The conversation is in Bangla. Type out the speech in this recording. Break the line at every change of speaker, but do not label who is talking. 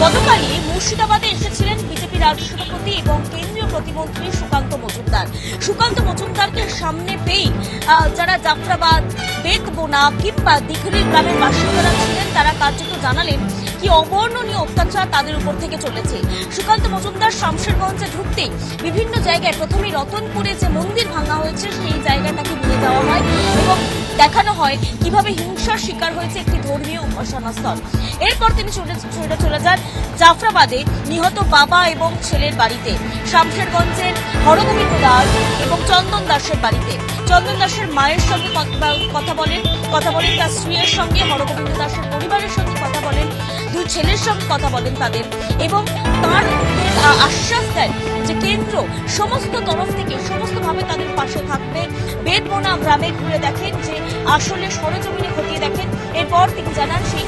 গতকালই মুর্শিদাবাদে এসেছিলেন বিজেপি রাজ্য সভাপতি এবং কেন্দ্রীয় প্রতিমন্ত্রী সুকান্ত মজুমদার। সুকান্ত মজুমদারকে সামনে পেয়ে যারা জাফরাবাদ, বেতবোনা কিংবা দিঘির গ্রামের বাসিন্দারা ছিলেন তারা কার্যত জানালেন কি অবর্ণনীয় অত্যাচার তাদের উপর থেকে চলেছে। সুকান্ত মজুমদার শামশেরগঞ্জে ঢুকতেই বিভিন্ন জায়গায় প্রথমে রতনপুরে যে মন্দির ভাঙা হয়েছে সেই জায়গাটাকে নিয়ে যাওয়া হয় এবং দেখানো হয় কিভাবে হিংসার শিকার হয়েছে একটি ধর্মীয় উপাসনা স্থল। এরপর তিনি চলে যান জাফরাবাদে নিহত বাবা এবং ছেলের বাড়িতে, শামশেরগঞ্জের হরগোবিন্দ দাস এবং চন্দন দাসের বাড়িতে। চন্দন দাসের মায়ের সঙ্গে কথা বলেন, তার স্ত্রীর সঙ্গে, হরগোবিন্দ দাসের পরিবারের সঙ্গে কথা বলেন, দুই ছেলের সঙ্গে কথা বলেন তাদের, এবং তার আশ্বাস দেন যে কেন্দ্র সমস্ত তরফ থেকে সমস্তভাবে তাদের পাশে থাকবে। বেতবোনা গ্রামে ঘুরে দেখেন যে আসলে সরেজমিনে খতিয়ে দেখেন। এরপর তিনি জানান সেই